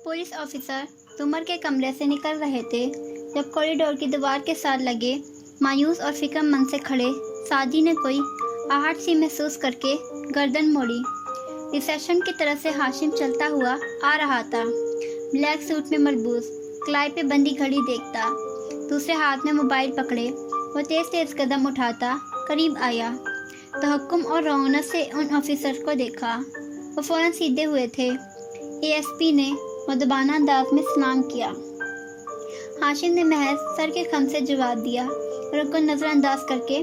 Police officer जुमर के कमरे से निकल रहे थे जब कॉरिडोर की दीवार के साथ लगे मायूस और फिक्रमंद से खड़े सादी ने कोई आहट सी महसूस करके गर्दन मोड़ी। रिसेप्शन की तरफ से हाशिम चलता हुआ आ रहा था, ब्लैक सूट में मलबूस, कलाई पे बंदी घड़ी देखता, दूसरे हाथ में मोबाइल पकड़े वो तेज तेज कदम उठाता करीब आया। तहक्कुम और रौनक से उन ऑफिसर को देखा। वो फौरन सीधे हुए थे। एएसपी ने मुदबाना अंदाज में सलाम किया। हाशिम ने महज सर के खम से जवाब दिया और उनको नज़रअंदाज करके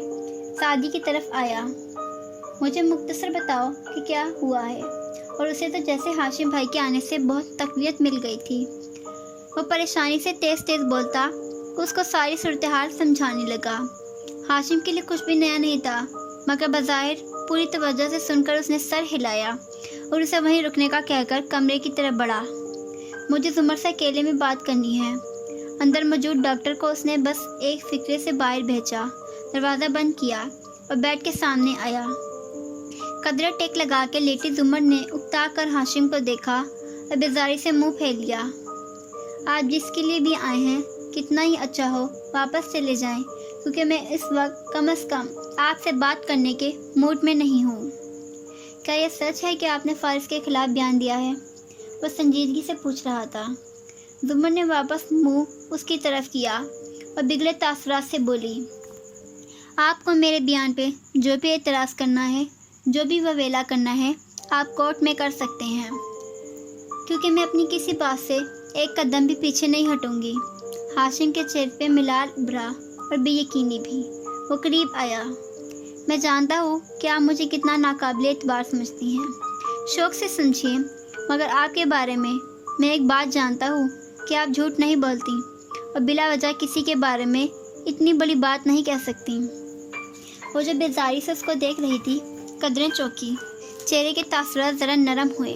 सादी की तरफ आया। मुझे मुख्तसर बताओ कि क्या हुआ है। और उसे तो जैसे हाशिम भाई के आने से बहुत तकवीत मिल गई थी। वो परेशानी से तेज तेज बोलता उसको सारी सूरत हाल समझाने लगा। हाशिम के लिए कुछ भी नया नहीं था, मगर बज़ाहिर पूरी तवज्जो से सुनकर उसने सर हिलाया और उसे वहीं रुकने का कहकर कमरे की तरफ बढ़ा। मुझे जुमर से अकेले में बात करनी है। अंदर मौजूद डॉक्टर को उसने बस एक फिक्रे से बाहर भेजा, दरवाज़ा बंद किया और बेड के सामने आया। कदरे टेक लगा के लेटी जुमर ने उकता कर हाशिम को देखा और बेजारी से मुंह फेर लिया। आप जिसके लिए भी आए हैं कितना ही अच्छा हो वापस चले जाएं, क्योंकि मैं इस वक्त कम से कम आपसे बात करने के मूड में नहीं हूँ। क्या यह सच है कि आपने फारिस के खिलाफ बयान दिया है? वो संजीदगी से पूछ रहा था। जुमर ने वापस मुंह उसकी तरफ किया और बिगड़े तासुरात से बोली, आपको मेरे बयान पे जो भी एतराज़ करना है, जो भी ववेला करना है, आप कोर्ट में कर सकते हैं, क्योंकि मैं अपनी किसी बात से एक कदम भी पीछे नहीं हटूंगी। हाशिम के चेहरे पे मिलाल उभरा और बेयकीनी भी। वो करीब आया। मैं जानता हूँ कि आप मुझे कितना नाकाबिल एतबार समझती हैं। शौक़ से समझिए, मगर आपके बारे में मैं एक बात जानता हूँ कि आप झूठ नहीं बोलती और बिला वजह किसी के बारे में इतनी बड़ी बात नहीं कह सकती। वो जो बेजारी से उसको देख रही थी, कदरें चौंकी, चेहरे के तासुरात ज़रा नरम हुए।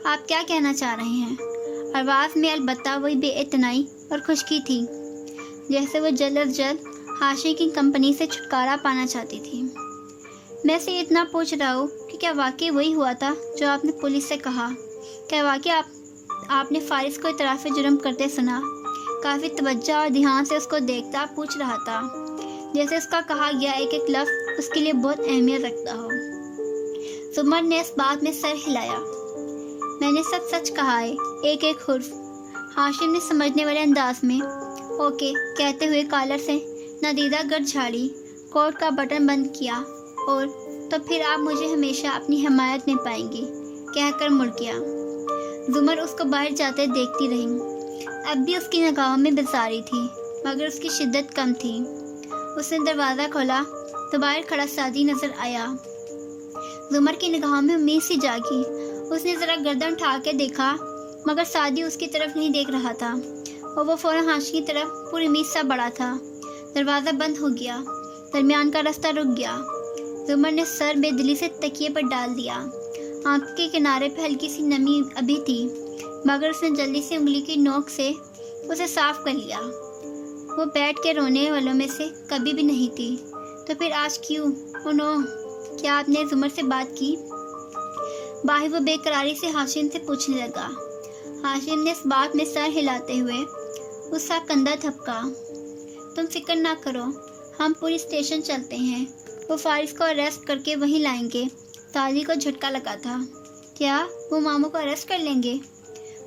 आप क्या कहना चाह रहे हैं? आवाज़ में अलबत्ता वही बेइतनाई और खुशकी थी, जैसे वो जल्द अज जल्द हाशिम की कंपनी से छुटकारा पाना चाहती थी। मैं से इतना पूछ रहा हूँ कि क्या वाकई वही हुआ था जो आपने पुलिस से कहा? क्या वाकई आपने फारिस को इतराफ़ जुर्म करते सुना? काफ़ी तवज्जो और ध्यान से उसको देखता पूछ रहा था, जैसे उसका कहा गया एक एक लफ्ज़ उसके लिए बहुत अहमियत रखता हो। जुमर ने इस बात में सर हिलाया। मैंने सब सच कहा है, एक एक हुर्फ। हाशिम ने समझने वाले अंदाज में ओके कहते हुए कॉलर से नदीदा गर्द झाड़ी, कोट का बटन बंद किया और तो फिर आप मुझे हमेशा अपनी हिमायत में पाएंगी कहकर मुड़ गया। जुमर उसको बाहर जाते देखती रही। अब भी उसकी निगाहों में बेजारी थी, मगर उसकी शिद्दत कम थी। उसने दरवाज़ा खोला तो बाहर खड़ा सादी नज़र आया। जुमर की निगाहों में उम्मीद सी जागी। उसने ज़रा गर्दन उठा के देखा, मगर सादी उसकी तरफ नहीं देख रहा था और वो फ़ौरन हाशिम की तरफ पूरी उम्मीद सा बढ़ा था। दरवाज़ा बंद हो गया, दरमियान का रास्ता रुक गया। जुमर ने सर बेदिली से तकिए पर डाल दिया। आंख के किनारे पर हल्की सी नमी अभी थी, मगर उसने जल्दी से उंगली की नोक से उसे साफ कर लिया। वो बैठ के रोने वालों में से कभी भी नहीं थी, तो फिर आज क्यों? ओ नो, क्या आपने जुमर से बात की? बाहर वो बेकरारी से हाशिम से पूछने लगा। हाशिम ने इस बात में सर हिलाते हुए उसका कंधा थपका। तुम फिक्र ना करो, हम पुलिस स्टेशन चलते हैं। वो फारिस को अरेस्ट करके वहीं लाएंगे। ताली को झटका लगा था। क्या वो मामू को अरेस्ट कर लेंगे?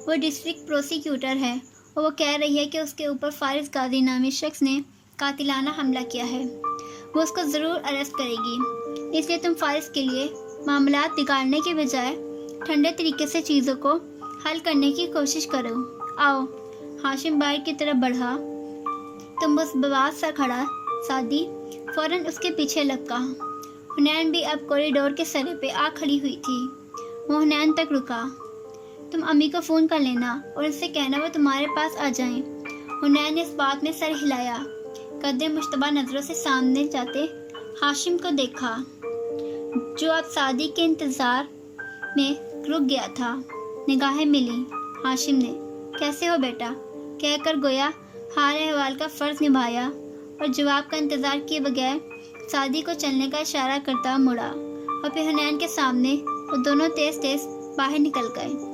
वो डिस्ट्रिक्ट प्रोसिक्यूटर है और वो कह रही है कि उसके ऊपर फारिस गाजी नामी शख्स ने कातिलाना हमला किया है। वो उसको ज़रूर अरेस्ट करेगी। इसलिए तुम फारिस के लिए मामलात बिगाड़ने के बजाय ठंडे तरीके से चीज़ों को हल करने की कोशिश करो। आओ। हाशिम बाहर की तरफ बढ़ा। तुम उस बवास सा खड़ा सादी फौरन उसके पीछे लपका। हुनैन भी अब कॉरिडोर के सरे पे आ खड़ी हुई थी। वो हुनैन तक रुका। तुम अम्मी को फ़ोन कर लेना और उससे कहना वो तुम्हारे पास आ जाएं। हुनैन ने इस बात में सर हिलाया। कदरे मुश्तबा नज़रों से सामने जाते हाशिम को देखा, जो अब सादी के इंतज़ार में रुक गया था। निगाहें मिली। हाशिम ने कैसे हो बेटा कहकर गोया हाल अहवाल का फ़र्ज निभाया और जवाब का इंतज़ार किए बगैर सादी को चलने का इशारा करता मुड़ा और फिर हुनैन के सामने वो दोनों तेज तेज बाहर निकल गए।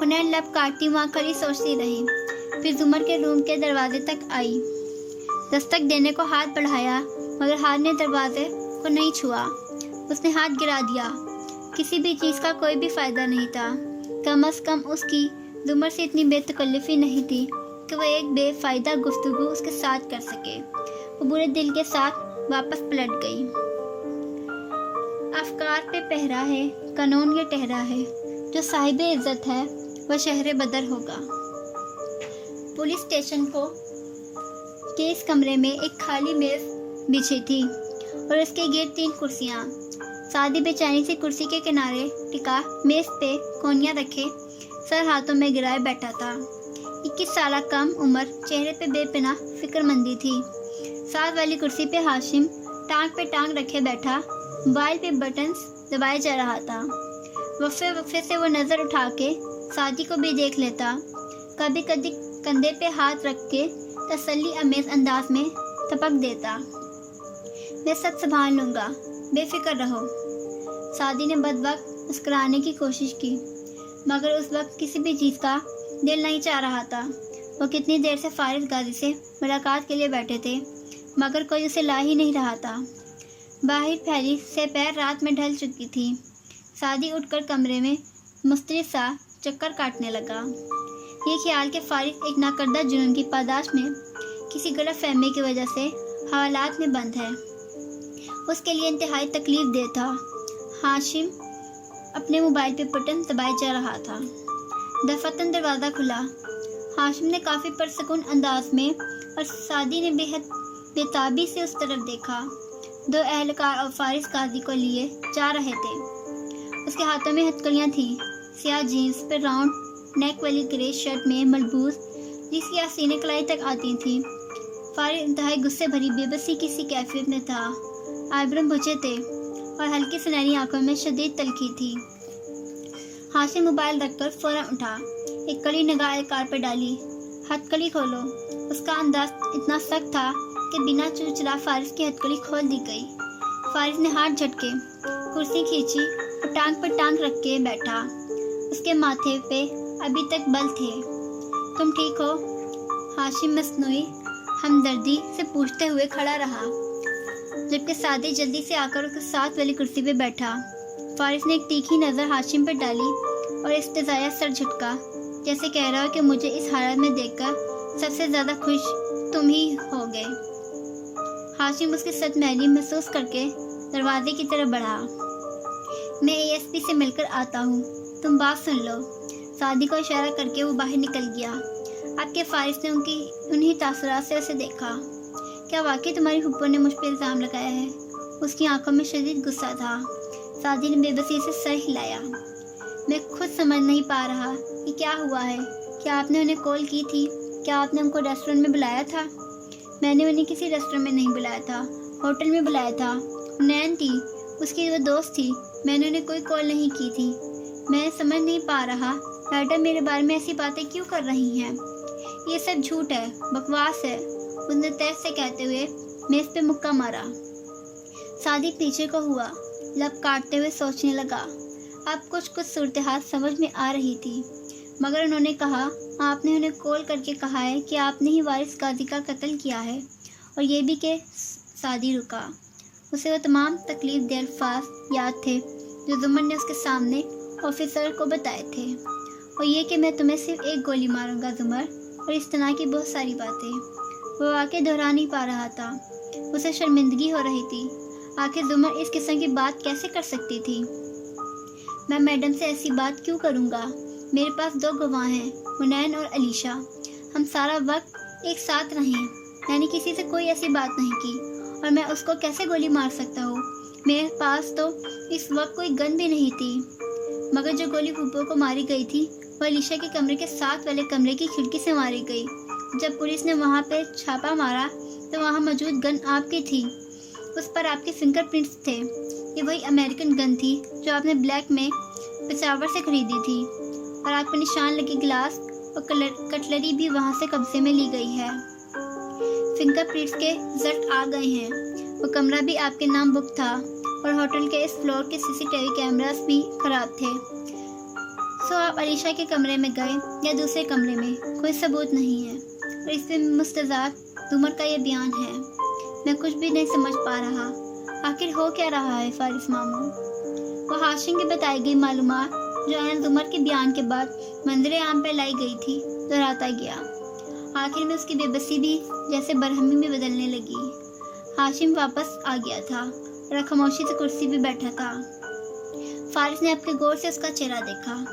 हुनैन लब काटती वहाँ खड़ी सोचती रही। फिर जुमर के रूम के दरवाजे तक आई। दस्तक देने को हाथ बढ़ाया मगर हाथ ने दरवाजे को नहीं छुआ। उसने हाथ गिरा दिया। किसी भी चीज़ का कोई भी फायदा नहीं था। कम अज़ कम उसकी जुमर से इतनी बेतकल्लुफ़ी नहीं थी कि वह एक बेफ़ायदा गुफ्तगू उसके साथ कर सके। वो बुरे दिल के साथ वापस पलट गई। अफकार पे पहरा है, कानून ये ठहरा है, जो साहिब इज़्ज़त है वह शहर बदर होगा। पुलिस स्टेशन के इस कमरे में एक खाली मेज़ बिछी थी और उसके गिर्द 3 कुर्सियाँ। सादी बेचैनी से कुर्सी के किनारे टिका मेज़ पे कोनियाँ रखे सर हाथों में गिराए बैठा था। 21 साल कम उम्र, चेहरे पे बेपनाह फिक्रमंदी थी। साथ वाली कुर्सी पे हाशिम टांग पे टांग रखे बैठा मोबाइल पे बटन्स दबाए जा रहा था। वक्फे वक्फे से वो नज़र उठा के सादी को भी देख लेता। कभी कभी कंधे पे हाथ रख के तसल्ली अमेज़ अंदाज में टपक देता। मैं सब संभाल लूँगा, बेफिक्र रहो। सादी ने बदवक्त मुस्कुराने की कोशिश की मगर उस वक्त किसी भी चीज़ का दिल नहीं चाह रहा था। वो कितनी देर से फारिस गाजी से मुलाकात के लिए बैठे थे मगर कोई उसे ला ही नहीं रहा था। बाहर फैली से पैर रात में ढल चुकी थी। सादी उठकर कमरे में मुस्तरिद सा चक्कर काटने लगा। ये ख्याल कि फारिस एक नाकर्दा जुनून की पादाश में किसी गलत फहमी की वजह से हवालात में बंद है, उसके लिए इंतहाई तकलीफ दे था। हाशिम अपने मोबाइल पे बटन दबाए जा रहा था। दफातन दरवाज़ा खुला। हाशिम ने काफ़ी पुरसुकून अंदाज में और सादी ने बेहद बेताबी से उस तरफ देखा। 2 एहलकार और फारिस गाजी को लिए जा रहे थे। उसके हाथों में हथकड़ियाँ थीं। सियाह जीन्स पर राउंड नेक वाली ग्रे शर्ट में मलबूस जिसकी आसीने कलाई तक आती थी। फारिस इंतहाई गुस्से भरी बेबसी की सी कैफियत में था। आइब्रो बुझे थे और हल्की सुनहरी आंखों में शदीद तलखी थी। हाशिम मोबाइल रखकर फौरन उठा, एक कड़ी निगाह एहलकार पर डाली। हथकड़ी खोलो। उसका अंदाज इतना सख्त था कि बिना चूचला फारिस की हथकड़ी खोल दी गई। फारिस ने हाथ झटके, कुर्सी खींची और टांग पर टांग रख के बैठा। उसके माथे पे अभी तक बल थे। तुम ठीक हो? हाशिम मसनूई हमदर्दी से पूछते हुए खड़ा रहा जबकि सादी जल्दी से आकर उसके साथ वाली कुर्सी पे बैठा। फारिस ने एक तीखी नज़र हाशिम पर डाली और इस्तेज़ाया सर झटका जैसे कह रहा हो कि मुझे इस हालत में देखकर सबसे ज़्यादा खुश तुम ही होगे। हाशिम उसकी सदमहली महसूस करके दरवाजे की तरफ बढ़ा। मैं ASP से मिलकर आता हूँ, तुम बात सुन लो। सादी को इशारा करके वो बाहर निकल गया। अब के फारिस ने उन्हीं तासुरात से उसे देखा। क्या वाकई तुम्हारी फुप्पो ने मुझ पर इल्ज़ाम लगाया है? उसकी आंखों में शदीद गुस्सा था। सादी ने बेबसी से सर हिलाया। मैं खुद समझ नहीं पा रहा कि क्या हुआ है। क्या आपने उन्हें कॉल की थी? क्या आपने उनको रेस्टोरेंट में बुलाया था? मैंने उन्हें किसी रेस्टोरेंट में नहीं बुलाया था, होटल में बुलाया था। नैन थी, उसकी वो दोस्त थी। मैंने उन्हें कोई कॉल नहीं की थी। मैं समझ नहीं पा रहा मैडम मेरे बारे में ऐसी बातें क्यों कर रही हैं? ये सब झूठ है, बकवास है, उसने तेज से कहते हुए मेज़ पे मुक्का मारा। सादी पीछे को हुआ, लब काटते हुए सोचने लगा। अब कुछ सूरत हाल समझ में आ रही थी मगर उन्होंने कहा आपने उन्हें कॉल करके कहा है कि आपने ही वारिस गाजी का कत्ल किया है और ये भी कि सादी रुका। उसे वो तमाम तकलीफ दे अल्फाज याद थे जो जुमर ने उसके सामने ऑफिसर को बताए थे, और ये कि मैं तुम्हें सिर्फ एक गोली मारूंगा जुमर, और इस तरह की बहुत सारी बातें। वो वाकई दोहरा नहीं पा रहा था। उसे शर्मिंदगी हो रही थी। आखिर जुमर इस किस्म की बात कैसे कर सकती थी? मैं मैडम से ऐसी बात क्यों करूँगा? मेरे पास 2 गवाह हैं, हुनैन और अलीशा। हम सारा वक्त एक साथ रहे। मैंने किसी से कोई ऐसी बात नहीं की और मैं उसको कैसे गोली मार सकता हूँ? मेरे पास तो इस वक्त कोई गन भी नहीं थी। मगर जो गोली फूफो को मारी गई थी वो अलीशा के कमरे के साथ वाले कमरे की खिड़की से मारी गई। जब पुलिस ने वहाँ पे छापा मारा तो वहाँ मौजूद गन आपकी थी। उस पर आपके फिंगरप्रिंट्स थे। ये वही अमेरिकन गन थी जो आपने ब्लैक में पेशावर से खरीदी थी, और आप पर निशान लगे गिलास और कटलरी भी वहाँ से कब्जे में ली गई है। फिंगरप्रिंट्स के रिजल्ट आ गए हैं। वो कमरा भी आपके नाम बुक था और होटल के इस फ्लोर के CCTV कैमरास भी खराब थे। तो आप अलीशा के कमरे में गए या दूसरे कमरे में, कोई सबूत नहीं है, और इसमें मुस्तज़ाद जुमर का ये बयान है। मैं कुछ भी नहीं समझ पा रहा, आखिर हो क्या रहा है फारिस मामू? वो हाशिम की बताई गई मालूमात जो आयन जुमर के बयान के बाद मंजर आम पर लाई गई थी दोहराता गया। आखिर में उसकी बेबसी भी जैसे बरहमी में बदलने लगी। हाशिम वापस आ गया था और खामोशी से कुर्सी पे बैठा था। फारिस ने अपने गौर से उसका चेहरा देखा।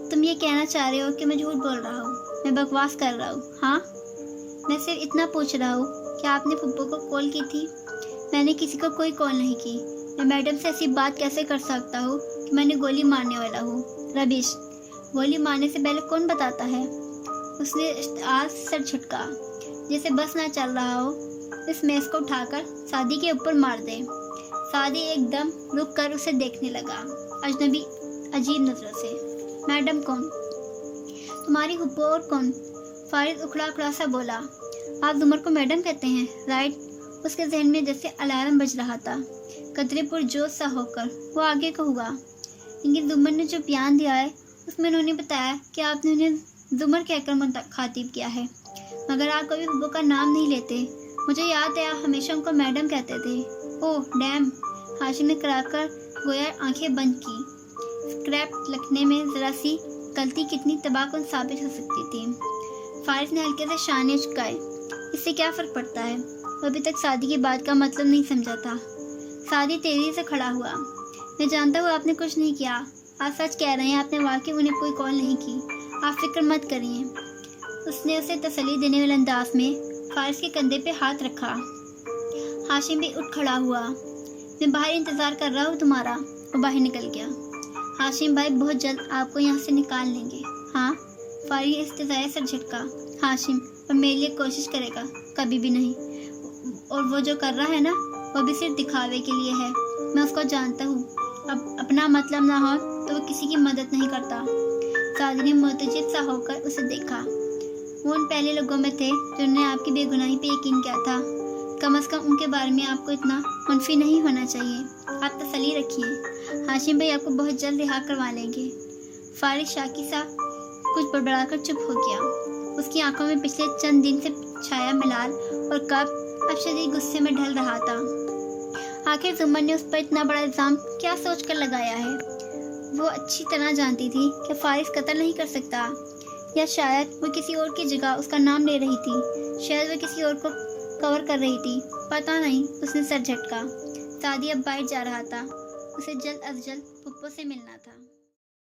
तुम ये कहना चाह रहे हो कि मैं झूठ बोल रहा हूँ, मैं बकवास कर रहा हूँ? हाँ, मैं सिर्फ इतना पूछ रहा हूँ कि आपने फुप्पो को कॉल की थी? मैंने किसी को कोई कॉल नहीं की। मैं मैडम से ऐसी बात कैसे कर सकता हूँ कि मैंने गोली मारने वाला हूँ? रबिश, गोली मारने से पहले कौन बताता है? उसने आज सर झटका, जैसे बस ना चल रहा हो। इस मेज को उठाकर सादी के ऊपर मार दे। सादी एकदम रुक कर उसे देखने लगा, अजनबी अजीब नजरों से। मैडम कौन? तुम्हारी हुप्पो और कौन? फारिस उखड़ा उखड़ा सा बोला। आप जुमर को मैडम कहते हैं, राइट? उसके जहन में जैसे अलार्म बज रहा था। कतरे पुरजोश सा होकर वो आगे को हुआ। लेकिन जुमर ने जो बयान दिया है उसमें उन्होंने बताया कि आपने उन्हें जुमर कहकर मुखातिब किया है, मगर आप कभी हुप्पो का नाम नहीं लेते। मुझे याद है आप हमेशा उनको मैडम कहते थे। Oh damn! हाशिम ने कराकर गोया आंखें बंद की। स्क्रैप लिखने में ज़रा सी गलती कितनी तबाहकुन साबित हो सकती थी। फारिस ने हल्के से शाने झुकाए। इससे क्या फ़र्क पड़ता है? वो अभी तक शादी की बात का मतलब नहीं समझा था। शादी तेजी से खड़ा हुआ। मैं जानता हूँ आपने कुछ नहीं किया। आप सच कह रहे हैं, आपने वाकई उन्हें कोई कॉल नहीं की। आप फिक्र मत करिए। उसने उसे तसल्ली देने वाले अंदाज में फारिस के कंधे पे हाथ रखा। हाशिम भी उठ खड़ा हुआ। मैं बाहर इंतज़ार कर रहा हूँ तुम्हारा। वो बाहर निकल गया। हाशिम भाई बहुत जल्द आपको यहाँ से निकाल लेंगे। हाँ? फारिस इस्तेज़ाए सर झटका। हाशिम, और मेरे लिए कोशिश करेगा? कभी भी नहीं। और वो जो कर रहा है ना, वो भी सिर्फ दिखावे के लिए है। मैं उसको जानता हूँ। अब अपना मतलब ना हो तो वो किसी की मदद नहीं करता। सादी ने मुतजिब सा होकर उसे देखा। वो उन पहले लोगों में थे जिन्होंने आपकी बेगुनाही पे यकीन किया था। कम से कम उनके बारे में आपको इतना मुनफी नहीं होना चाहिए। आप तसल्ली रखिए, हाशिम भाई आपको बहुत जल्द रिहा करवा लेंगे। फारिस शाकी सा कुछ बड़बड़ाकर चुप हो गया। उसकी आंखों में पिछले चंद दिन से छाया मलाल और कब अब शदीद गुस्से में ढल रहा था। आखिर जुमर ने उस पर इतना बड़ा इल्ज़ाम क्या सोचकर लगाया है? वो अच्छी तरह जानती थी कि फारिस कत्ल नहीं कर सकता, या शायद वो किसी और की जगह उसका नाम ले रही थी। शायद वो किसी और को कवर कर रही थी, पता नहीं। उसने सर झटका। सादी अब बाहर जा रहा था। उसे जल्द अज जल्द फुप्पो से मिलना था।